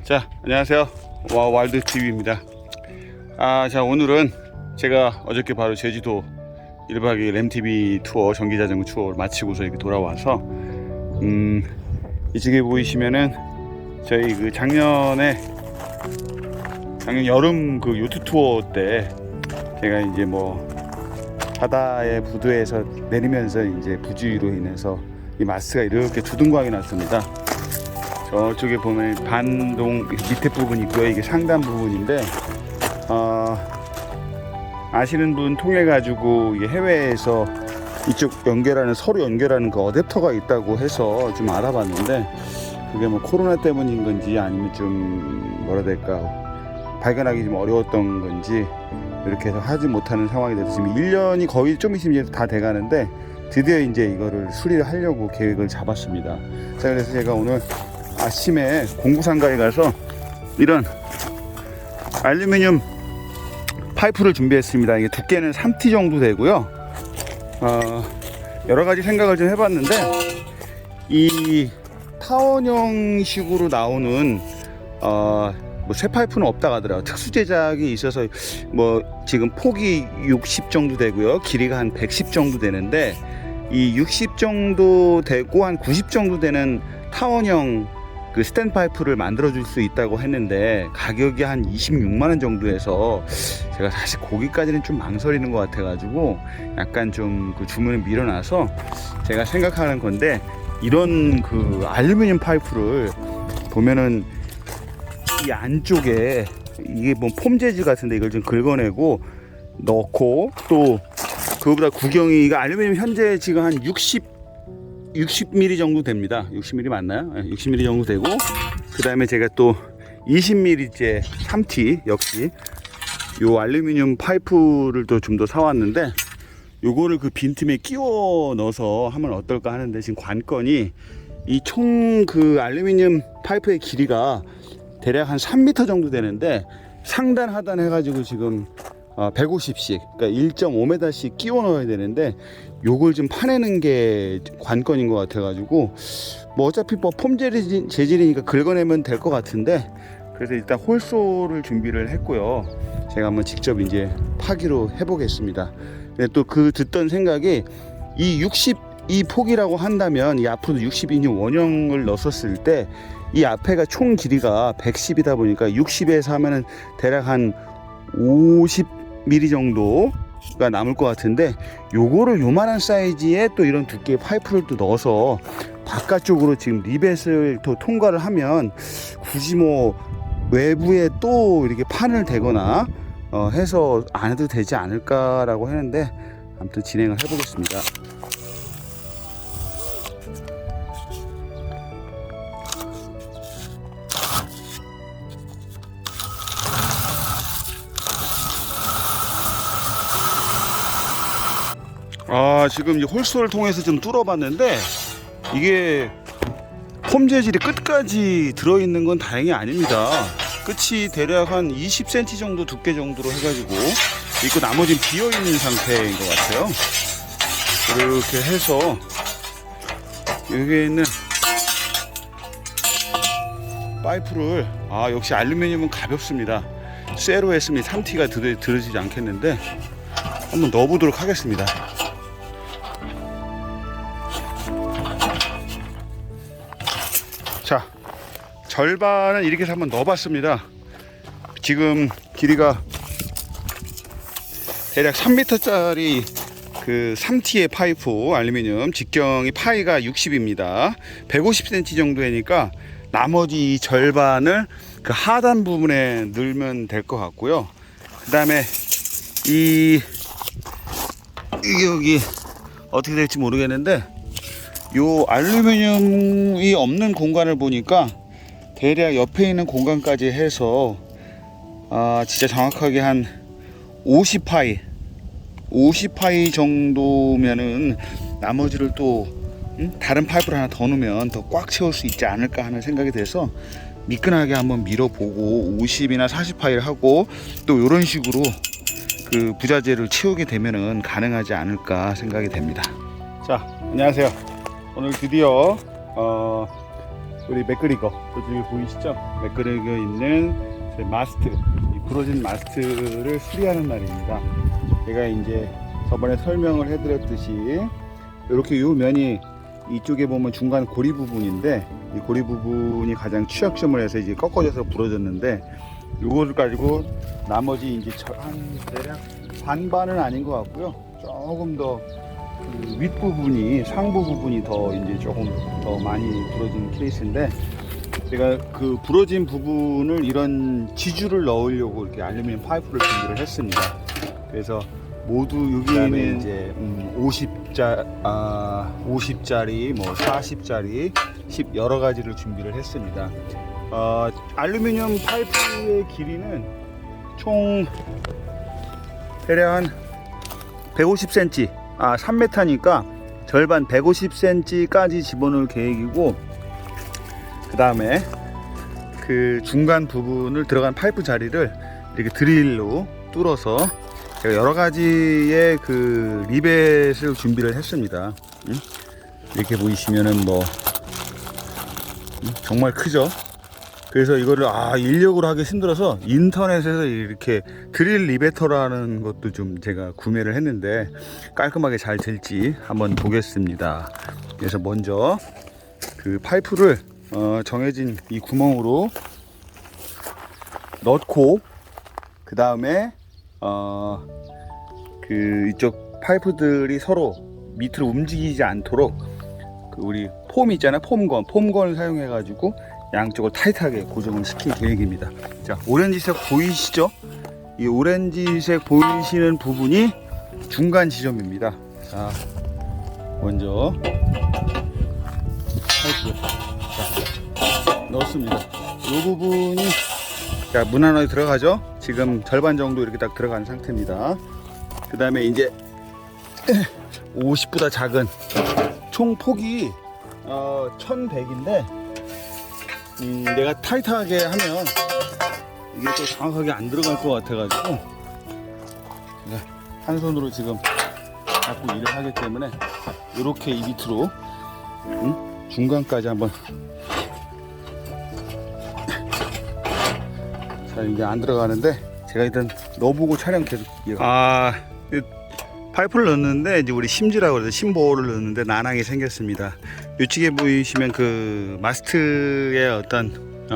자, 안녕하세요. 와일드TV입니다. 자, 오늘은 제가 어저께 바로 제주도 1박 2일 MTB 투어, 전기자전거 투어를 마치고서 이렇게 돌아와서 이쪽에 보이시면은 저희 그 작년 여름 그 요트 투어 때 제가 이제 뭐 바다의 부두에서 내리면서 이제 부주의로 인해서 이 마스가 이렇게 두둥강이 났습니다. 저쪽에 보면 반동 밑에 부분이 있고요. 이게 상단 부분인데 아시는 분 통해 가지고 이게 해외에서 이쪽 연결하는 서로 연결하는 그 어댑터가 있다고 해서 좀 알아봤는데 그게 뭐 코로나 때문인 건지 아니면 좀 뭐라 될까 발견하기 좀 어려웠던 건지 이렇게 해서 하지 못하는 상황이 돼서 지금 1년이 거의 좀 있으면 이제 다 돼가는데 드디어 이제 이거를 수리를 하려고 계획을 잡았습니다. 자, 그래서 제가 오늘 아침에 공구상가에 가서 이런 알루미늄 파이프를 준비했습니다. 이게 두께는 3T 정도 되고요. 여러 가지 생각을 좀 해봤는데 이 타원형 식으로 나오는 뭐 쇠 파이프는 없다고 하더라고요. 특수 제작이 있어서 뭐 지금 폭이 60 정도 되고요. 길이가 한 110 정도 되는데 이 60 정도 되고 한 90 정도 되는 타원형 그 스탠 파이프를 만들어 줄 수 있다고 했는데 가격이 한 26만원 정도 해서 제가 사실 거기까지는 좀 망설이는 것 같아 가지고 약간 좀 그 주문을 미뤄놔서 제가 생각하는 건데 이런 그 알루미늄 파이프를 보면은 이 안쪽에 이게 뭐 폼 재질 같은데 이걸 좀 긁어내고 넣고 또 그거보다 구경이 이거 알루미늄 현재 지금 한 60mm 정도 됩니다. 60mm 맞나요? 60mm 정도 되고 그 다음에 제가 또 20mm째 3T 역시 요 알루미늄 파이프를 또 좀 더 사왔는데 요거를 그 빈틈에 끼워 넣어서 하면 어떨까 하는데 지금 관건이 이 총 그 알루미늄 파이프의 길이가 대략 한 3m 정도 되는데 상단 하단 해가지고 지금 150씩 그러니까 1.5m씩 끼워 넣어야 되는데 요걸 좀 파내는 게 관건인 것 같아 가지고 뭐 어차피 뭐 폼 재질이니까 긁어내면 될 것 같은데 그래서 일단 홀소를 준비를 했고요. 제가 한번 직접 이제 파기로 해보겠습니다. 근데 또 그 듣던 생각이 이 62 폭이라고 한다면 이 앞으로 62인치 원형을 넣었을 때 이 앞에가 총 길이가 110이다 보니까 60에서 하면은 대략 한 50mm 정도가 남을 것 같은데 요거를 요만한 사이즈에 또 이런 두께의 파이프를 또 넣어서 바깥쪽으로 지금 리벳을 또 통과를 하면 굳이 뭐 외부에 또 이렇게 판을 대거나 해서 안 해도 되지 않을까라고 했는데 아무튼 진행을 해보겠습니다. 지금 이 홀소를 통해서 좀 뚫어봤는데 이게 폼 재질이 끝까지 들어있는 건 다행히 아닙니다. 끝이 대략 한 20cm 정도 두께 정도로 해가지고 있고 나머지는 비어있는 상태인 것 같아요. 이렇게 해서 여기에 있는 파이프를 역시 알루미늄은 가볍습니다. 쇠로 했으면 3T가 들어지지 않겠는데 한번 넣어보도록 하겠습니다. 자, 절반은 이렇게 해서 한번 넣어봤습니다. 지금 길이가 대략 3m짜리 그 3T의 파이프 알루미늄 직경이 파이가 60입니다. 150cm 정도니까 나머지 이 절반을 그 하단 부분에 넣으면 될 것 같고요. 그 다음에 이게 여기 어떻게 될지 모르겠는데 요 알루미늄이 없는 공간을 보니까 대략 옆에 있는 공간까지 해서 진짜 정확하게 한 50파이 정도면은 나머지를 또 다른 파이프를 하나 더 넣으면 더 꽉 채울 수 있지 않을까 하는 생각이 돼서 미끈하게 한번 밀어보고 50이나 40파이를 하고 또 이런 식으로 그 부자재를 채우게 되면은 가능하지 않을까 생각이 됩니다. 자, 안녕하세요. 오늘 드디어 우리 맥그리거 저쪽에 보이시죠? 맥그리거 있는 제 마스트, 이 부러진 마스트를 수리하는 날입니다. 제가 이제 저번에 설명을 해드렸듯이 이렇게 요 면이 이쪽에 보면 중간 고리 부분인데 이 고리 부분이 가장 취약점을 해서 이제 꺾어져서 부러졌는데 요거를 가지고 나머지 이제 한 대략 반반은 아닌 것 같고요. 조금 더 그 윗부분이 상부 부분이 더 이제 조금 더 많이 부러진 케이스인데 제가 그 부러진 부분을 이런 지주를 넣으려고 이렇게 알루미늄 파이프를 준비를 했습니다. 그래서 모두 여기에는 이제 50짜리, 뭐 40짜리, 10 여러 가지를 준비를 했습니다. 알루미늄 파이프의 길이는 총 대략 한 150cm, 3m니까 절반 150cm까지 집어넣을 계획이고, 그 다음에 그 중간 부분을 들어간 파이프 자리를 이렇게 드릴로 뚫어서 제가 여러 가지의 그 리벳을 준비를 했습니다. 이렇게 보이시면은 뭐 정말 크죠? 그래서 이거를 인력으로 하기 힘들어서 인터넷에서 이렇게 드릴 리베터라는 것도 좀 제가 구매를 했는데 깔끔하게 잘 될지 한번 보겠습니다. 그래서 먼저 그 파이프를 정해진 이 구멍으로 넣고, 그 다음에 그 이쪽 파이프들이 서로 밑으로 움직이지 않도록 그 우리 폼 있잖아요, 폼건을 사용해 가지고 양쪽을 타이트하게 고정을 시킬 계획입니다. 자, 오렌지색 보이시죠? 이 오렌지색 보이시는 부분이 중간 지점입니다. 자, 먼저 파이프 넣었습니다. 이 부분이 자, 무난하게 들어가죠? 지금 절반 정도 이렇게 딱 들어간 상태입니다. 그 다음에 이제 50보다 작은 총 폭이 1100인데 내가 타이트하게 하면 이게 또 정확하게 안 들어갈 것 같아가지고 한 손으로 지금 잡고 일을 하기 때문에 이렇게 이 밑으로 중간까지 한번. 자, 이게 안 들어가는데 제가 일단 넣어보고 촬영 계속 파이프를 넣었는데 이제 우리 심지라고 그래서 심보를 넣었는데 난항이 생겼습니다. 이쪽에 보이시면 그 마스트의 어떤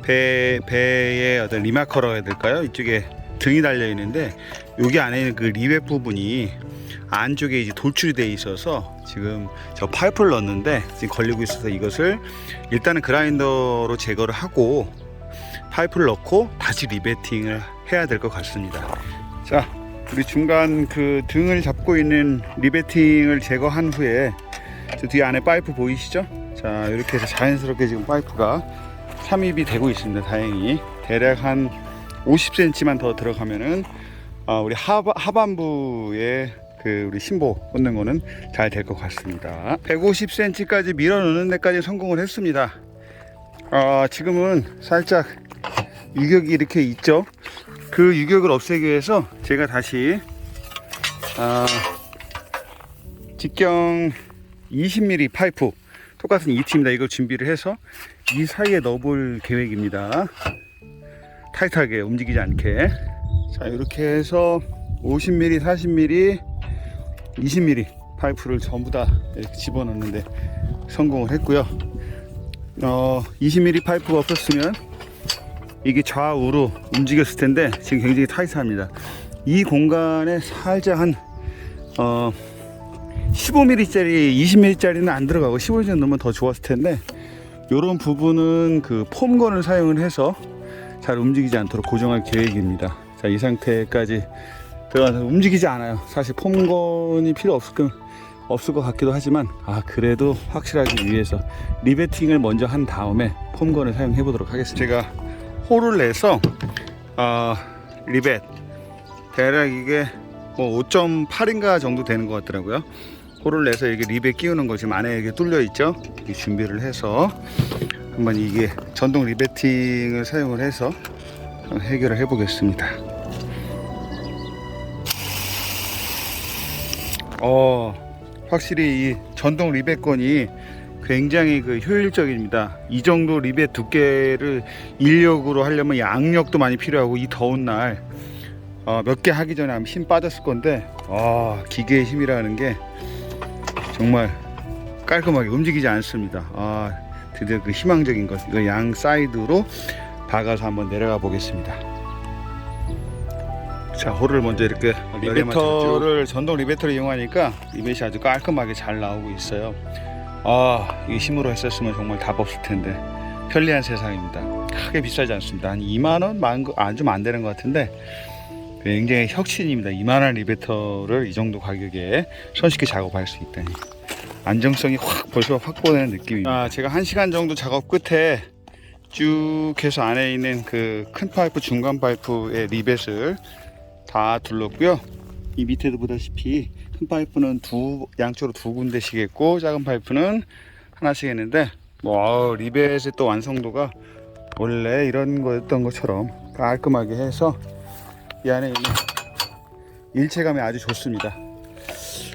배의 어떤 리마커라고 해야 될까요? 이쪽에 등이 달려 있는데 여기 안에 있는 그 리벳 부분이 안쪽에 이제 돌출이 돼 있어서 지금 저 파이프를 넣었는데 지금 걸리고 있어서 이것을 일단은 그라인더로 제거를 하고 파이프를 넣고 다시 리베팅을 해야 될 것 같습니다. 자, 우리 중간 그 등을 잡고 있는 리베팅을 제거한 후에 저 뒤에 안에 파이프 보이시죠? 자, 이렇게 해서 자연스럽게 지금 파이프가 삽입이 되고 있습니다. 다행히 대략 한 50cm만 더 들어가면은 우리 하반부에 그 우리 심보 꽂는 거는 잘 될 것 같습니다. 150cm까지 밀어 넣는 데까지 성공을 했습니다. 지금은 살짝 유격이 이렇게 있죠. 그 유격을 없애기 위해서 제가 다시 직경 20mm 파이프 똑같은 2T입니다. 이걸 준비를 해서 이 사이에 넣어볼 계획입니다. 타이트하게 움직이지 않게. 자, 이렇게 해서 50mm, 40mm, 20mm 파이프를 전부 다 이렇게 집어넣는데 성공을 했고요. 20mm 파이프가 없었으면 이게 좌우로 움직였을 텐데 지금 굉장히 타이트합니다. 이 공간에 살짝 한 15mm짜리, 20mm짜리는 안 들어가고 15mm 넣으면 더 좋았을 텐데 이런 부분은 그 폼건을 사용을 해서 잘 움직이지 않도록 고정할 계획입니다. 자, 이 상태까지 들어가서 움직이지 않아요. 사실 폼건이 필요 없을 것 같기도 하지만 그래도 확실하기 위해서 리베팅을 먼저 한 다음에 폼건을 사용해 보도록 하겠습니다. 제가 홀을 내서 리벳 대략 이게 뭐 5.8인가 정도 되는 것 같더라고요. 홀을 내서 이게 리벳 끼우는 거 지금 안에 이게 뚫려 있죠. 이렇게 준비를 해서 한번 이게 전동 리베팅을 사용을 해서 해결을 해 보겠습니다. 확실히 이 전동 리벳건이 굉장히 그 효율적입니다. 이 정도 리벳 두께를 인력으로 하려면 양력도 많이 필요하고, 이 더운 날 몇 개 하기 전에 아마 힘 빠졌을 건데, 기계의 힘이라는 게 정말 깔끔하게 움직이지 않습니다. 드디어 그 희망적인 것, 이거 양 사이드로 박아서 한번 내려가 보겠습니다. 자, 홀을 먼저 이렇게 리베터를, 전동 리베터를 이용하니까 리벳이 아주 깔끔하게 잘 나오고 있어요. 이 힘으로 했었으면 정말 답 없을 텐데 편리한 세상입니다. 크게 비싸지 않습니다. 한 2만원? 좀 안 되는 것 같은데 굉장히 혁신입니다. 이만한 리베터를 이 정도 가격에 손쉽게 작업할 수 있다니 안정성이 벌써 확보되는 느낌입니다. 제가 1시간 정도 작업 끝에 쭉 해서 안에 있는 그 큰 파이프, 중간 파이프의 리벳을 다 둘렀고요. 이 밑에도 보다시피 큰 파이프는 양쪽으로 두 군데씩 했고, 작은 파이프는 하나씩 했는데, 리벳의 또 완성도가 원래 이런 거였던 것처럼 깔끔하게 해서 이 안에 있는 일체감이 아주 좋습니다.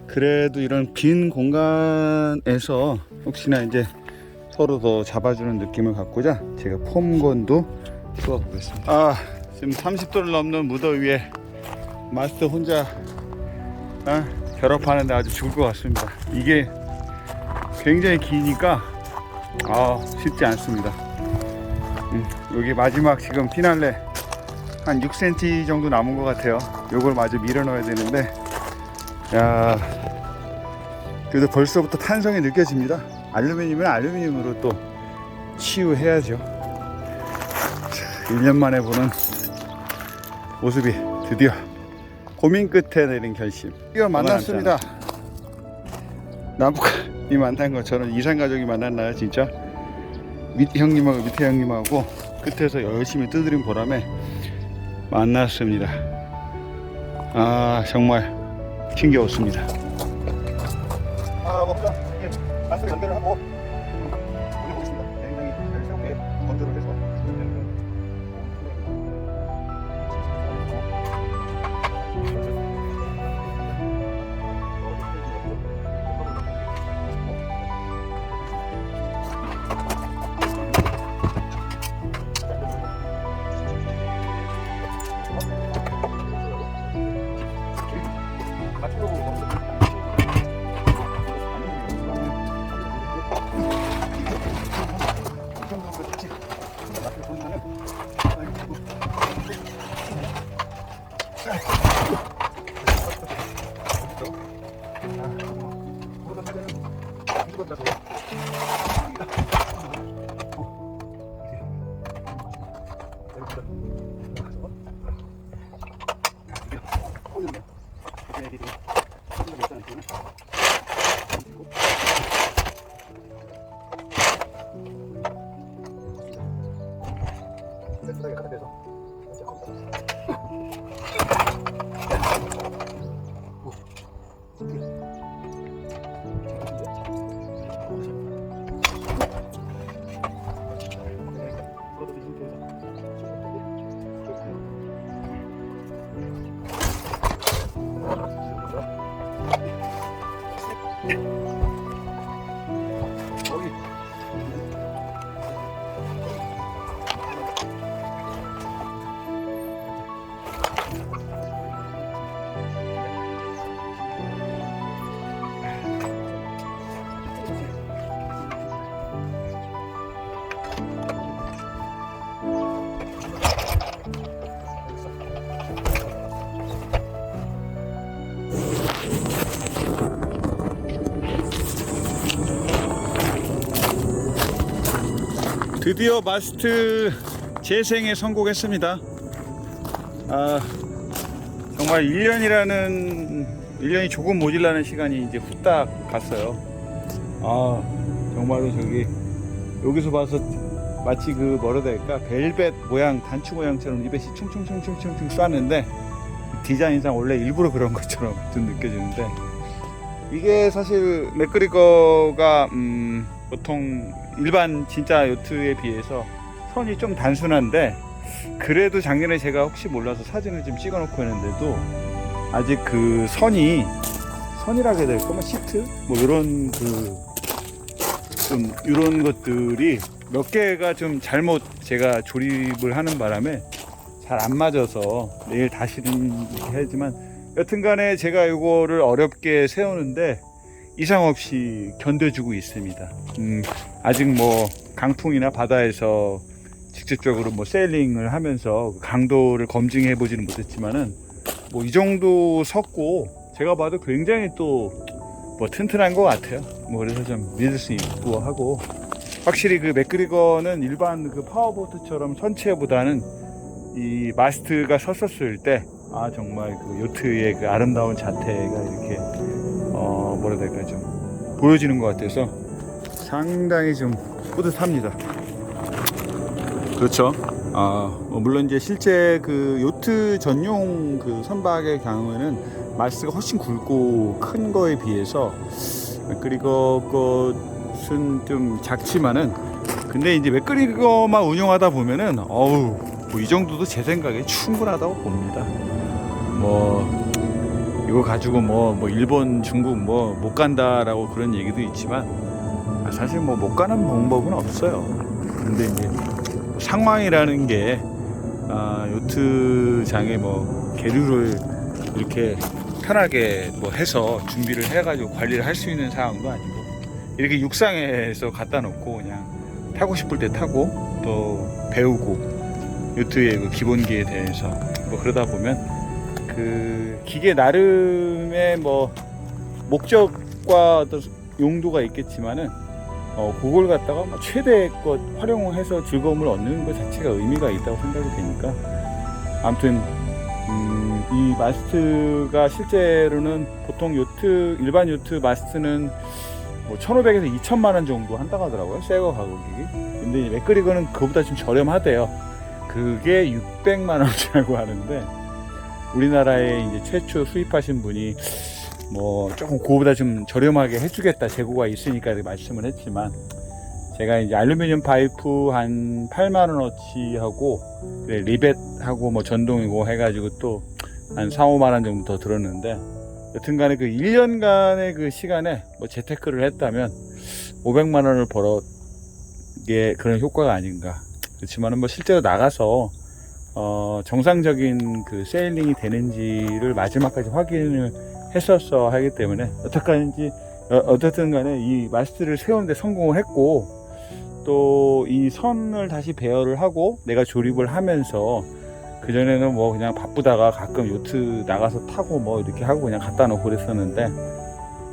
그래도 이런 빈 공간에서 혹시나 이제 서로 더 잡아주는 느낌을 갖고자 제가 폼건도 쏘아 보겠습니다. 지금 30도를 넘는 무더위에 마스터 혼자 결합하는데 아주 죽을 것 같습니다. 이게 굉장히 기니까 쉽지 않습니다. 여기 마지막 지금 피날레 한 6cm 정도 남은 것 같아요. 요걸 마저 밀어 넣어야 되는데, 그래도 벌써부터 탄성이 느껴집니다. 알루미늄은 알루미늄으로 또 치유해야죠. 1년 만에 보는 모습이 드디어 고민 끝에 내린 결심. 드디어 만났습니다. 나무가이 만난 것처럼 이산가족이 만났나요 진짜? 밑에 형님하고 밑에 형님하고 끝에서 열심히 두드린 보람에 만났습니다. 정말 힘겨웠습니다. 먼저 마스터 연결을 하고 올려보겠습니다. 굉장히 새롭게 건조를 해서 드디어 마스트 재생에 성공했습니다. 정말 1년이 조금 모질라는 시간이 이제 후딱 갔어요. 정말로 여기서 봐서 마치 뭐라 해야 될까, 벨벳 모양, 단추 모양처럼 리벳이 충충충충충충 쐈는데, 디자인상 원래 일부러 그런 것처럼 좀 느껴지는데, 이게 사실 맥그리거가 보통 일반 진짜 요트에 비해서 선이 좀 단순한데, 그래도 작년에 제가 혹시 몰라서 사진을 좀 찍어 놓고 했는데도 아직 그 선이라고 해야 될까, 시트? 이런 좀 이런 것들이 몇 개가 좀 잘못 제가 조립을 하는 바람에 잘 안 맞아서 내일 다시는 이렇게 하지만, 여튼간에 제가 이거를 어렵게 세우는데 이상 없이 견뎌주고 있습니다. 아직 뭐 강풍이나 바다에서 직접적으로 뭐 세일링을 하면서 강도를 검증해 보지는 못했지만은 뭐 이 정도 섰고, 제가 봐도 굉장히 또 뭐 튼튼한 것 같아요. 뭐 그래서 좀 믿을 수 있고 하고, 확실히 그 맥그리거는 일반 그 파워보트처럼 선체보다는 이 마스트가 섰었을 때 정말 그 요트의 그 아름다운 자태가 이렇게 뭐라 해야 될까, 좀 보여지는 것 같아서 상당히 좀 뿌듯합니다. 그렇죠. 물론 이제 실제 그 요트 전용 그 선박의 경우에는 마스가 훨씬 굵고 큰 거에 비해서 맥그리거 것은 좀 작지만은, 근데 이제 맥그리거만 운영하다 보면은 뭐 이 정도도 제 생각에 충분하다고 봅니다. 뭐 이거 가지고 뭐 일본, 중국 뭐 못 간다라고 그런 얘기도 있지만, 사실 뭐 못 가는 방법은 없어요. 근데 이제 상황이라는 게 요트장에 뭐 계류를 이렇게 편하게 뭐 해서 준비를 해가지고 관리를 할 수 있는 상황도 아니고, 이렇게 육상에서 갖다 놓고 그냥 타고 싶을 때 타고 또 배우고, 요트의 그 기본기에 대해서 뭐 그러다 보면 그 기계 나름의 뭐 목적과 어떤 용도가 있겠지만은 그걸 갖다가 뭐 최대껏 활용을 해서 즐거움을 얻는 것 자체가 의미가 있다고 생각이 되니까, 아무튼 이 마스트가 실제로는 보통 요트, 일반 요트 마스트는 뭐 1,500에서 2,000만 원 정도 한다고 하더라고요, 새거 가격이. 근데 이 맥그리거는 그거보다 좀 저렴하대요. 그게 600만 원이라고 하는데, 우리나라에 이제 최초 수입하신 분이 뭐 조금 그거보다 좀 저렴하게 해주겠다 재고가 있으니까 이렇게 말씀을 했지만, 제가 이제 알루미늄 파이프 한 8만 원어치 하고, 리벳하고 뭐 전동이고 해가지고 또 한 4, 5만 원 정도 더 들었는데, 여튼간에 그 1년간의 그 시간에 뭐 재테크를 했다면 500만 원을 벌어 게 그런 효과가 아닌가. 그렇지만은 뭐 실제로 나가서 정상적인 그 세일링이 되는지를 마지막까지 확인을 했었어 하기 때문에, 어떻든 간에 이 마스트를 세우는데 성공을 했고, 또 이 선을 다시 배열을 하고 내가 조립을 하면서, 그전에는 뭐 그냥 바쁘다가 가끔 요트 나가서 타고 뭐 이렇게 하고 그냥 갖다 놓고 그랬었는데,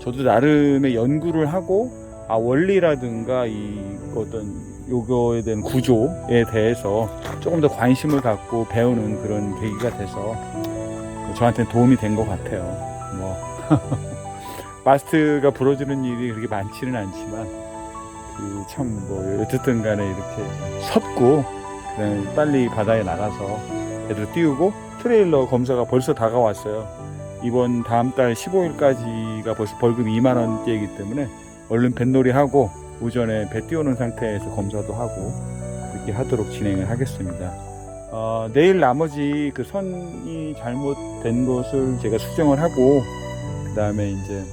저도 나름의 연구를 하고 원리라든가 이 어떤 요거에 대한 구조에 대해서 조금 더 관심을 갖고 배우는 그런 계기가 돼서 저한테는 도움이 된 것 같아요. 뭐 마스트가 부러지는 일이 그렇게 많지는 않지만, 그 참 뭐 어쨌든 간에 이렇게 섰고, 그다음에 빨리 바다에 나가서 애들 띄우고, 트레일러 검사가 벌써 다가왔어요. 이번 다음 달 15일까지가 벌써 벌금 2만 원대이기 때문에 얼른 뱃놀이 하고 오전에 배 띄우는 상태에서 검사도 하고 그렇게 하도록 진행을 하겠습니다. 내일 나머지 그 선이 잘못된 것을 제가 수정을 하고, 그 다음에 이제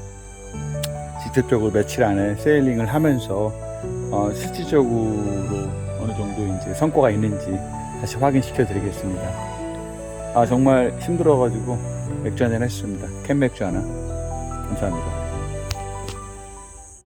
직접적으로 며칠 안에 세일링을 하면서 실질적으로 어느 정도 이제 성과가 있는지 다시 확인시켜 드리겠습니다. 정말 힘들어가지고 맥주 한잔 했습니다. 캔 맥주 하나. 감사합니다.